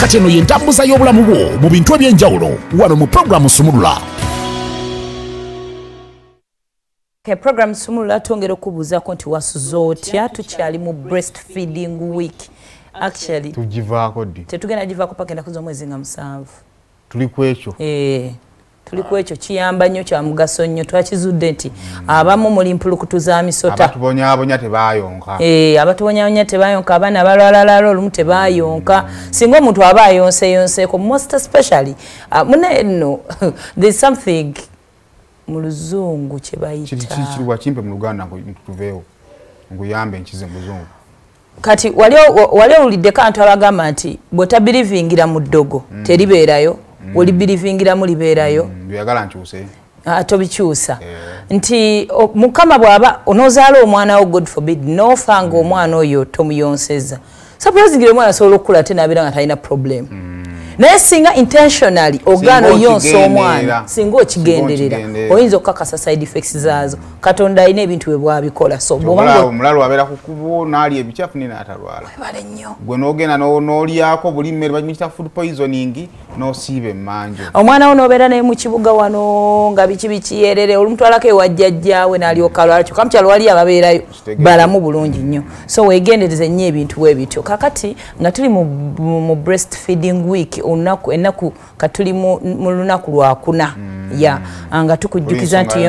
kati eno y'entambuza y'obulamu bwo mu bintu eby'enjawulo wano mu programu Sumulula. Program Sumulula twongera okubuuzaako nti wasuze otya tukyali mu breastfeeding week. Actually tugivaako ddi tetugenda givaako paka ennaku omwezi nga 7 tuli ku ekyo tuli ku ekyo kiyamba nnyo kya mugaso nnyo twakizudde nti abamu muli mpulukutu za misota abatubonyaabonya tebaayonka abatubonyaabonya tebaayonka abaana balwalalala olumu tebaayonka singa omuntu aba ayonseyonseeko most especially mune nno there's something mu luzungu kye bayita kiriwa kimpe mu Luganda ntuveewo nkuyambe enkize mu luzungu kati wali owulidde kantu abagamba nti bw'otabirivingira mu ddogo teribeerayo olibirivingira mu libeerayo byagala nkyuse tobikyusa nti mukama bw'aba onoozaala omwana wo God forbid n'ofa nga omwana oyo tomuyonseza suppose omwana asobola okukula ate n'abeera nga talina problem naye singa intentionally ogaana oyonsa omwana singa okigenderera oyinza okukakasa side effects zaazo Katonda alina ebintu bwe bwabikola so omulalu abeera ku kkubo n'alya ebikyafu nina atalwala gwe n'ogenda n'olyako buli mmere bamuyita food poisoning n'osiiba emmanjo omwana wo n'obeera naye mu kibuga wano nga biki bikiyerere olumutwalako ewa jjajjaawe n'alyoka alwala kyokka mukyalo wali ababeerayo balamu bulungi nnyo so weegendereze nnyo ebintu bwe bityo kakati nga tuli mu breastfeeding week ennaku katuli mu lunaku lwakuna nga tukujjukiza nti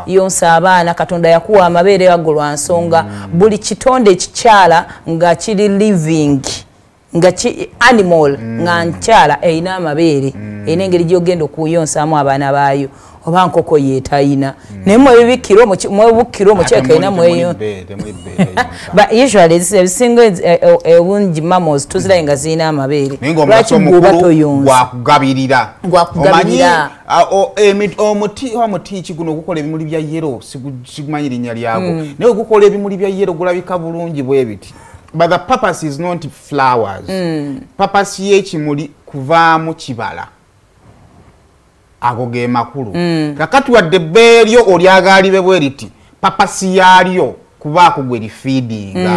yonsa abaana Katonda yakuwa amabeere ago lwa nsonga buli kitonde ekikyala nga kiri living nga animal nga nkyala erina amabeere erina engeri gy'ogenda okuyonsaamu abaana baayo oba nkoko yeetayina naye mwebukira omukyeka erina mweyo usually ebisinga ebungi mamos tuzirayo nga zirina amabeere lwaki guba toyonsa gwakugabirira omuti ki guno gukola ebimuli bya yero sigumanyi linnya lyagwo naye gukola ebimuli bya yero gulabika bulungi bwe biti. But the purpose is not flowers. Purpose y'ekimuli kuvaamu kibala. Ago ge makulu. Kakati wadde bberyo olyagalibe bwe riti. Purpose yalyo kubaako gwe feedinga.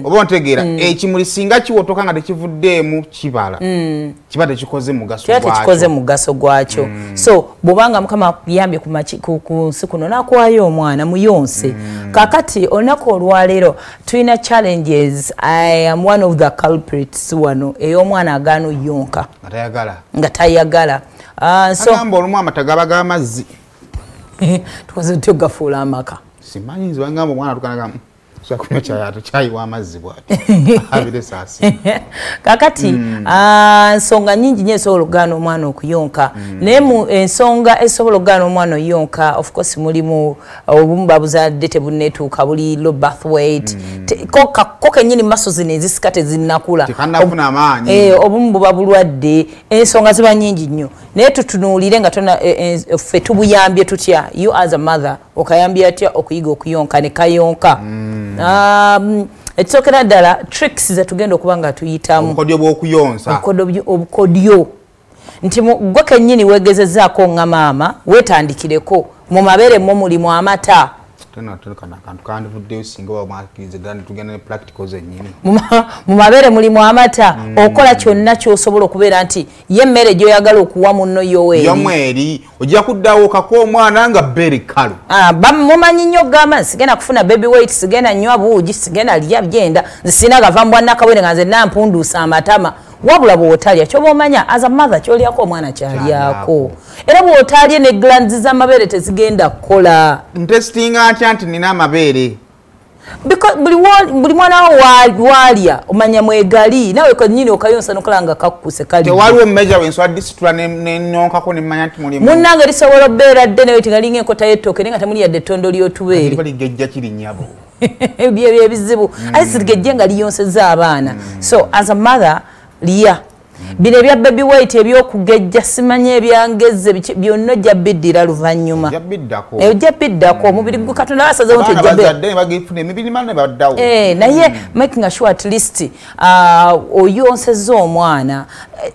Oba ontegeera ekimuli singa kiwotoka nga tekivuddeemu kibala. Kiba tekikoze mugaso gwakyo. Tekikoze mugaso gwakyo. So bw'obanga Mukama akuyambye ku nsi kuno n'akuwayo omwana muyonse. Kakati olunaku olwaleero tulina challenges. I am one of the culprits wano ey'omwana agaana oyonka nga tayagala. Agamba olumu amata gaba g'amazzi. Tukoze tutyo gafuula amaka. Simanyi nze bangamba omwana tukanaga kunywa chai wa amazzi bw'ati abire saasi. Kakati nsonga nyingi nnyo esobola okugaana omwana okuyonka naye mu ensonga esobola okugaana omwana oyonka of course mulimu obumu babuzadde tebunneetuuka buli low birth weight ko kennyini maso zino ezisika tezinnakula tekanafuna amaanyi obumu buba bulwadde ensonga ziba nyingi nnyo naye tutunuulire nga ffe tubuyambye tutya you as a mother okayambye atya okuyiga okuyonka ne kayonka. Ekisokera ddala tricks zetugenda okuba nga tuyitamu obukodyo bw'okuyonsa obukodyo nti gwe kennyini weegezezzaako nga maama weetandikireko mu mabeere mo mulimu amata mu mabeere mulimu amata okola kyonna ky'osobola okubeera nti ye emmere gy'oyagala okuwa munno yomweri ojja kuddawo kako omwana nga bbeere kalu mumanyi nnyo gamba sigenda kufuna baby weight sigenda nnywa buugi sigenda lya byenda nze sirina gava mbwannakabwere nga nze nampunduusa amatama wabula bw'otalya kyoba omanya as a mother kyolyako omwana kyalyako era bw'otalye ne glands z'amabeere tezigenda kukola ntesitinga atya nti nina amabeere buli mwana wo walya omanya mwegali nawe kanyini okayonsa nokola nga kakkuse kali tewaliwo measurements wa disitula nenyonkako nemanya nti mulimu munnange lisobola obbeera dde nawe tingalinga enkota y'ettooke naye nga temuli yadde ettondo ly'otubeere baligejja kirinnyabo ebyo ebizibu ate sirigejje nga liyonseza abaana so as a mother lya bino ebya baby weight ebyokugejja simanye ebyangeze byonna ojja biddira luvannyuma ojja biddako omubiri gwe Katonda asazeewo nti naye making sure at least oyonsezza omwana.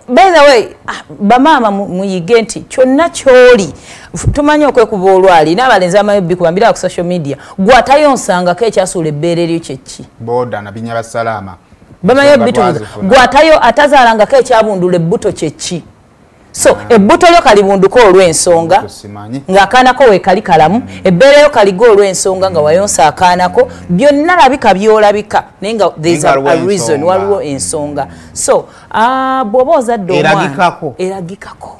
By the way bamaama muyige nti kyonna kyoli tumanyi okwekuba olwali n'abalenzi amayobbi kubambira ku social media gwatayonsangako ekyasuula ebbeere lyo kyeki boda na binya basalaama bamanya ebitubuza gwatayo atazaalangako ekyabundula ebbuto kyeki so ebbuto lyo kalibunduko olw'ensonga ng'akaanako weekali kalamu ebbeereyo kaligo olw'ensonga nga wayonsa akaanako byonna labika byolabika naye nga there's a reason waliwo ensonga so bw'oba ozadde omwana eragikako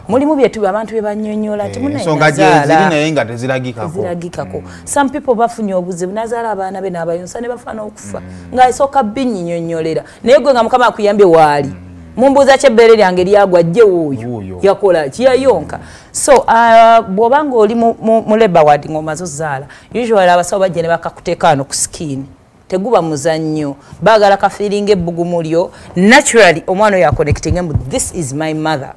mulimu byetu abantu bye bannyonnyola temunaziragikako some people bafunye obuzibu nazaala abaana be n'abayonsa ne bafa n'okufa ng'esooka binnyinyonnyolera naye gwe nga mukama akuyambye waali mumbuuza kyebbeere lyange lyagwa jje wuuyo yakola kiyayonka so bw'obanga oli mu labor ward ng'omaze ozaala usually abasawo bajja ne bakakuteeka wano ku skin teguba muzannyo baagala kafiiringa ebbugumu lyo naturally omwana oyo aconnectinge mu this is my mother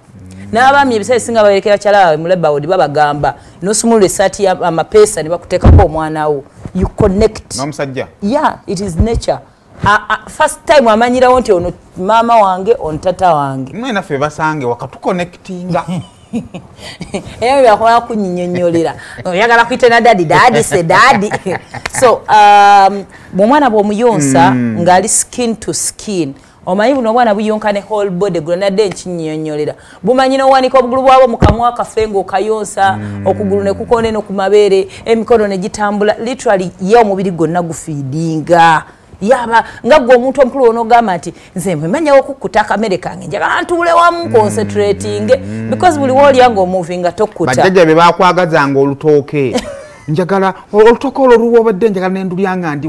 n'abaami ebiseera ebisinga baberekera bakyala baabwe mu labor ward babagamba n'osumulula essaati amapeesa ne bakuteekako omwana wo you connect n'omusajja yeah it is nature first time amanyirawo nti ono maama wange ono tata wange mwe naffe basange wakatuconnectinga eyo byakola kunyinyonyolera oyagala kuyita na dadi se dadi so bw'omwana bw'omuyonsa ng'ali skin to skin omanyi buno obwana buyonka ne whole body gulo nadde enkinyinyonyolera bumanyi n'owanika obugulu bwabo mu kamwa akafengo okayonsa okugulu ne kukone no ku mabeere emikono ne gitambula literally ye omubiri gwonna gufiidinga yaba nga gwe omuntu omukulu onogamba nti nze mmanyawo okukkuta akamere kange njagala ntuule wamu concentrating because buli woolya ng'omuvi nga tokkuta bajjajja be bakwagazanga olutooke njagala olutooke olwo luwobadde njagala nendulyanga ndi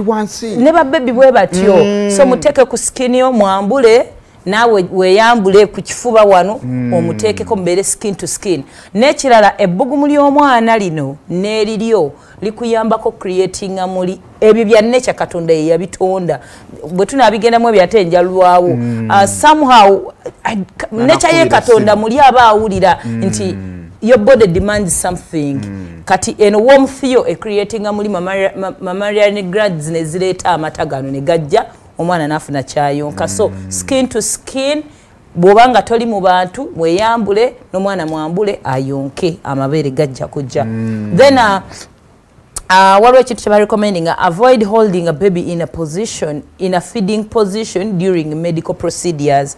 wansi ne babbebi bwe batyo so muteeke ku skin yo mwambule naawe weeyambule ku kifuba wano omuteekeko mubeere skin to skin n'ekirala ebbugumu ly'omwana lino n'eriryo likuyambako creatinga muli ebyo bya nature Katonda ye yabitonda bwe tunaabigendamu ebyatenjalwawo somehow nature ye Katonda muli aba awulira nti your body demands something kati eno warmth yo creatinga muli mammalian glands ne zireeta amata gano ne gajja omwana nafuna kyayonka so skin to skin bw'obanga toli mu bantu mweyambule n'omwana mwambule ayonke amabeere gajja kujja then waliwo ekintu kyeba recommending avoid holding a baby in a feeding position during medical procedures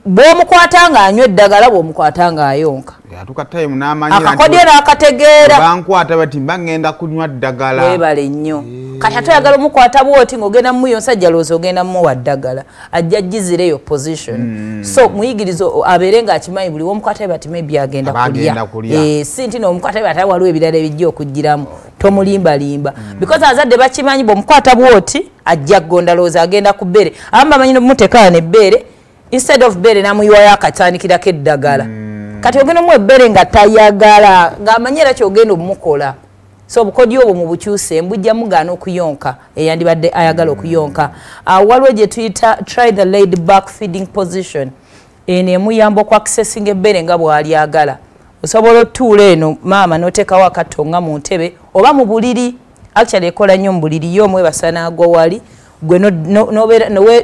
bw'omukwata nga anywa eddagala bw'omukwata nga ayonka akakodyo n'akategeera bankwata bati mbangenda kunywa ddagala webale nnyo kati ate oyagala omukwata bwoti ng'ogenda mumuyonsa ajja lowooza ogenda mumuwa ddagala ajja gizireyo position so muyigirizo abeere ng'akimanyi buli womukwata bati maybe agenda kulya si nti n'omukwata bati waliwo ebirala ebijja okugiramu tomulimbalimba because azadde bakimanyi bw'omukwata bwoti ajja ggonda lowooza agenda ku bbeere abamu bamanyi n'omuteekala n'ebbeere instead of bere namuyiwayo akatandikirako eddagala kati ogenda omuwa ebbere nga tayagala ng'amanyi era kyogenda omumukola so obukodyo obwo mu bukyuse mbujja mugaana okuyonka eyandibadde ayagala okuyonka waliwo gye tuyita try the laid back feeding position eno emuyamba okwaccessinga ebbere nga bw'alyagala osobola otuula eno maama n'oteekawo akatonga mu ntebe oba mu buliri actually ekola nnyo mu buliri yo omwebasa n'agwa wali gwe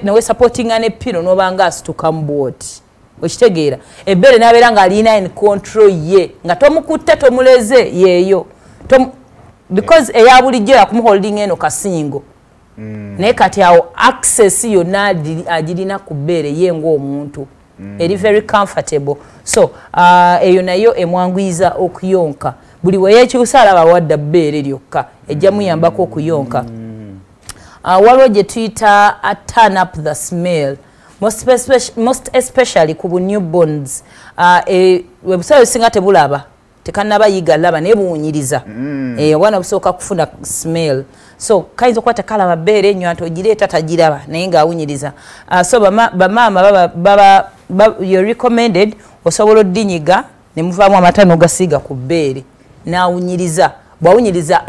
nowe supportinga ne pino nobanga asituka mboti okitegeera ebbere nabeera nga alina in control ye nga tomukutte tomuleze yeeyo because eya bulijjo yakumuholding eno kasingo naye kati awo access yonna agirina ku bbeere ye ng'omuntu eri very comfortable so eyo nayo emwanguyiza okuyonka buli weyekyusa alaba wadda bbeere lyokka ejja muyambako okuyonka waliwo gye tuyita turn up the smell most especially ku newborns webusawo singa tebulaba tekanaba yiga laba naye buwunyiriza obwana busooka kufuna smell so kayinza okuba tekalaba bbeere ennyo nti ogireeta tagiraba naye ng'awunyiriza so bamaama you're recommended osobola oddinyiga ne muvaamu amata n'ogasiiga ku bbeere n'awunyiriza bw'awunyiriza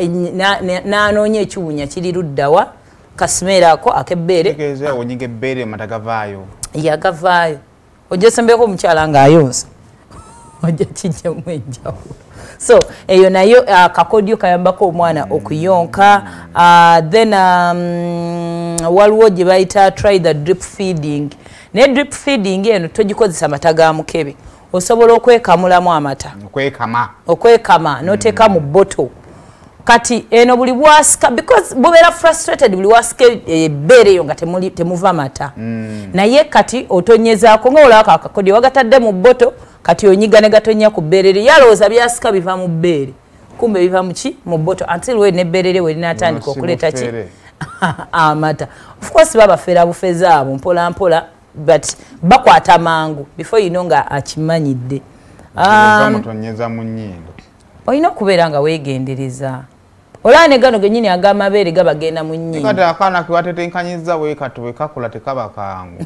n'anoonya ekiwunya kiri luddawa kasimera ako akebbeere tegeza onyige bbeere matagavaayo yagavaayo ojja sembeko omukyala ng'ayonsa ojja kijjamu enjawulo so eyo nayo akakodyo kayambako omwana okuyonka then waliwo gye bayita try the drip feeding naye drip feeding eno togikozesa mata ga mukebe osobola okwekamulamu amata okwekama n'oteeka mu bottle kati eno buli bwasika because bubera frustrated buli wasika ebere yo nga temuva mata naye kati otonyezaako nga olaka akakodi wagatadde mu botto kati onyiga ne gatonya ku bberere yalowooza byasika biva mu bbeere kumbe biva mu ki mu botto until we nebberere we linatandika okuleeta ki amata of course babafeera bufeza abo mpola mpola but bakwata mangu before you know nga akimanyidde mutonyeza mu nnyindo olina okubeera nga weegendereza olane gano genyini agamabeere gabagenda mu nnyindo kati akaana kiwatetenkanyiza wekatuwe kakula tekaba kangu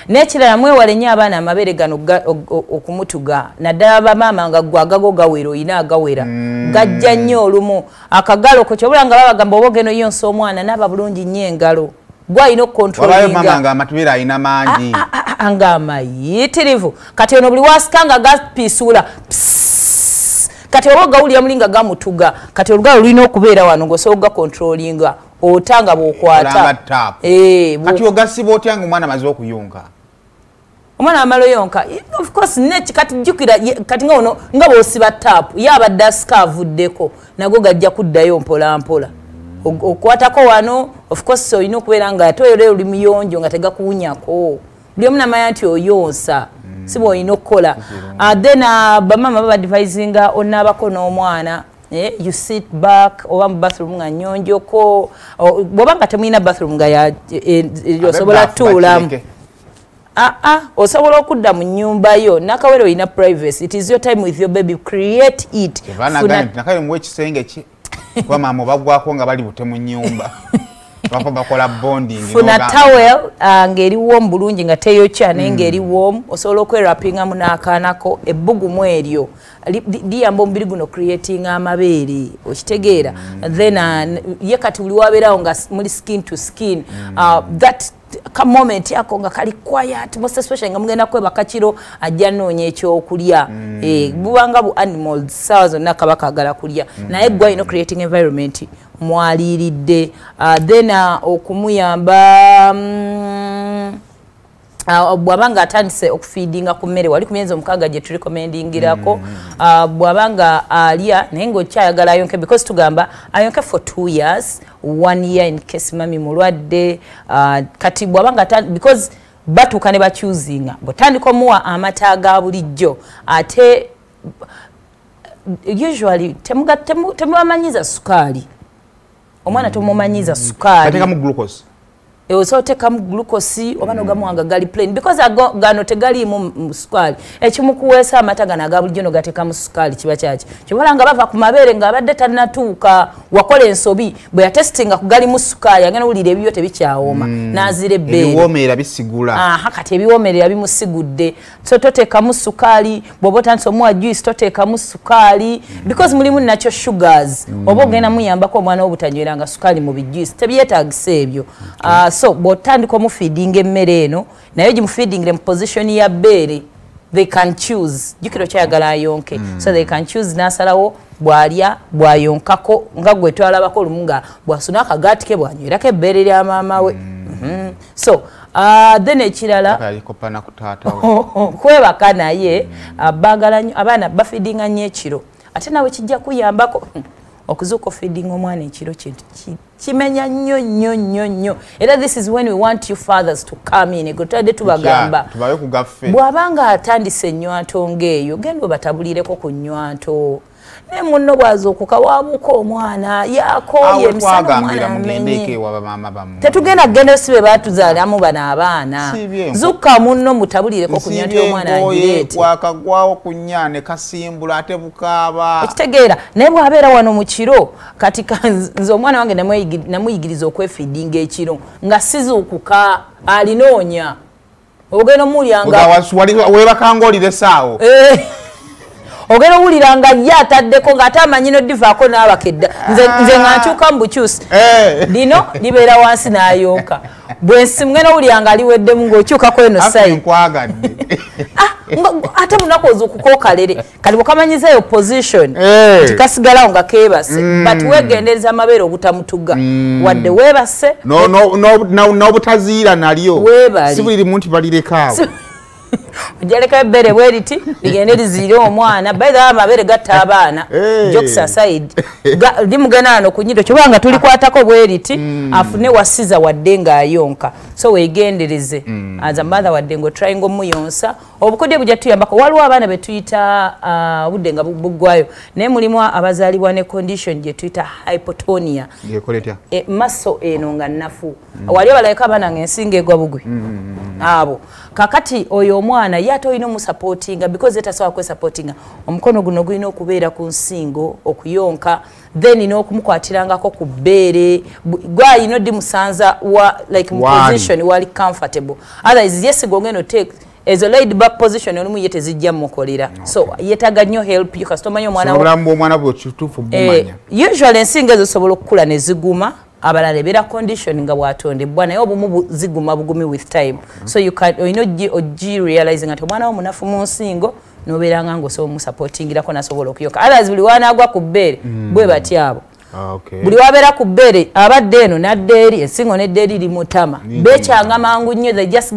n'ekirala mwewale nnyo abaana amabeere gano okumutuga naddala bamaama nga gwe agago gawera olina agawera gajja nnyo olumu akagalo ko kyobula nga babagamba oba ogenda oyonsa omwana naaba bulungi nnyo engalo gwalina okukontrolinga nga amatubeere alina mangi nga amayitirivu kati ono buli wasika nga gapiisuula kati oba gawulira mulinga gamutuga kati olugalo lulina okubeera wano ng'osobola gakontrolinga otanga bw'okwata kati ogasiba otya nga omwana amaze okuyonka omwana amala oyonka of course kati jjukira kati nga ono nga bw'osiba taapu ye abadde asika avuddeko nago gajja kuddayo mpola mpola okwatako wano of course olina okubeera nga atoyole oli muyonjo nga tegakuwunyako buli omu namanya nti oyonsa si bw'olina okukola then bamama babadivisinga onaabako n'omwana you sit back oba mu bathroom nga nnyonjoko bw'oba nga temulina bathroom nga osobola tuulamu osobola okudda mu nnyumba yo nakawere olina privacy it is your time with your baby create it nakale muwe ekisenge ki kuba maama obagwako nga bali bute mu nnyumba bakola bonding funa towel ngeri warm bulungi nga teyokya naye ngeri warm osobola okwerapingamu n'akaanako ebbugumu eryo liyamba omubiri guno creating amabeere okitegeera then ye kati buli wabeerawo nga muli skin to skin that moment yako nga kali quiet most especially nga mugenda kwebaka kiro ajja noonya ekyokulya bubanga bu animals sawa zonna kabaka agala kulya naye gwa ino creating environment mwaliiridde then okumuyamba bw'abanga atandise okufeedinga ku mmere wali ku myezi 6 gye turecommendingirako bw'abanga alya naye ng'okyayagala ayonke because tugamba ayonke for 2 years 1 year in case mami mulwadde kati bw'abanga because batuuka ne bakyuzinga bw'otandika omuwa amata aga bulijjo ate usually temubamanyiza sukaali omwana tumumanyiza sukaali batekamu glucose osotekamu glucose oba nogamuwanga gali plain because gano tegaliimu sukaali ekimukuweesa amata gano agabulijjo nogatekamu sukaali kiba kyaki kibala nga bava ku mabeere nga abadde tannatuuka wakola ensobi bwe yatestinga ku galimu sukaali agenda wulira ebiyo tebikyawooma n'azira ebbeere ebiwoomerera bisigula kati ebiwoomerera bimusigudde so totekamu sukaali bw'oba otandise omuwa juice totekamu sukaali because mulimu nakyo sugars oba ogenda muyambako omwana w'obutanyweranga sukaali mu bijuice tebyetaagisa ebyo so bw'otandika omufeedinga emmere eno naye gimufeedingire mu position ya bbeere they can choose jukiro kyayagala ayonke so they can choose n'asalawo bw'alya bw'ayonkako nga gwe twalabako olumu nga bw'asuna akagaati ke bw'anywerako ebbeere lya maama we so then ekirala kwebaka naye baagala nnyo abaana bafeedinga nnyo ekiro ate nawe kijja kuyambako okuzuuka ofeedinga omwana ekiro kintu kimenya nnyo nnyo nnyo nnyo era this is when we want you fathers to come in egotadde tubagamba bw'abanga atandise ennywanto ng'eyo genda obatabulireko ku nnywanto ne munno bw'azuukuka waabuuka omwana yakooye emisana omwana amenye tetugenda kugenda si be baatuzaalamu bano abaana zukka munno mutabulireko ku nnywanto y'omwana agireete wakagwawo ku nnya ne kasimbula ate bukaaba okitegeera naye bw'abeera wano mu kiro kati nze omwana wange namuyigiriza okwefeedinga ekiro nga sizuukuka alinoonya ogenda omulyanga weebakanga olire saawo ogera owuliranga ye ataddeko ng'ate amanyi nodivaako n'abakedda nze nga nkyuka mu bukyusi lino libeera wansi n'ayonka bwensimwe n'owuliranga aliweddemu ng'okyukako eno sayi ate munaku ozuukuka okalere kali bwekamanyizayo position tikasigalawo nga keebase but weegendereza amabeere obutamutuga wadde weebase n'obutaziira nalyo si buli limu nti balireko awo ojaleka ebbere bweriti ligende liziire omwana by the way amabere gatta abaana jokes aside limugenda ano ku nyindo kyobanga tulikwatako bweriti afune wasiza wadde ng'ayonka so weegendereze as a mother wadde ng'otrying omuyonsa obukodyo bujja tuyambako waliwo abaana be tuyita obudde nga buggwayo naye mulimu abazaalibwa ne condition gye tuyita hypotonia maso eno nga nnafu wali abalayika abaana ng'ensinga egwa bugwe abo kakati oyo omwana ye ate olina omusupportinga because etasobola kwesupportinga omukono guno gulina okubeera ku nsingo okuyonka then n'okumukwatirangako ku bbeere gwayina oddi musanza like mu position wali comfortable otherwise yes gongeno take ezo laid back position olumu ye tezijja mukolera so yetaga nnyo help you kastomanya omwana bwo kituufu bumanya usually ensinga ezo sobola okukula ne ziguma abalala ebera condition nga bwatondebwa naye obumu ziguma bugumi with time so you can realizing ati omwana wo munafu mu nsingo nobeeranga ng'osobola omusupportingirako nasobola okuyoka otherwise buli wanaagwa ku bbeere bwe batyabo buli wabeera ku bbeere abadde eno nadda eri ensingo nedda eri limutama beekyanga mangu nnyo they just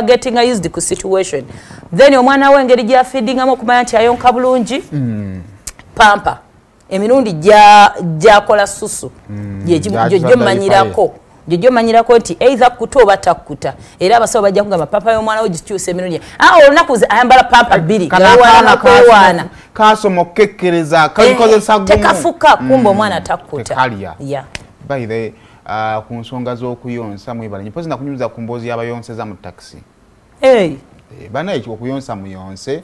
getting used ku situation then omwana we engeri gy'afeedingamu okumanya nti ayonka bulungi pampa emirundi gyakola susu jjo manyirako nti either kuta oba takkuta era abasawo bajja kugamba papa y'omwana we gikyusa emirundi olunaku ayambala pampa bbiri gawana kasoma okukekkereza kalikozesa gumu tekafuka kumba omwana takkuta by the ku nsonga z'okuyonsa mwebala nyipozi nakunyumiza ku mboozi y'abayonseza mu takisi banaye okuyonsa muyonse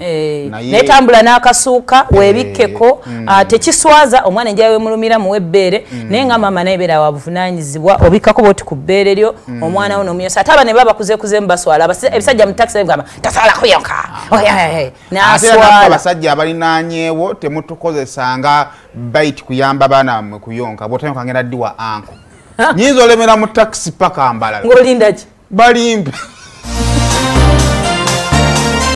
naye tambula n'akasuuka weebikkeko tekiswaza omwana enjala wemulumira mu webbeere naye nga maama naye beera wabuvunaanyizibwa obikkako bwoti ku bbeere lyo omwana wo n'omuyonsa ate aba ne baba bakuzeekuze baswala ebisajja mu takisi bagamba tasala kuyonka n'aswala abasajja abalinaanyeewo temutukozesanga bait kuyamba baana mmwe kuyonka bw'otayonka ngenda ddi wa anko nyinza olemera mu takisi paka mbalala ng'olindaki balimbe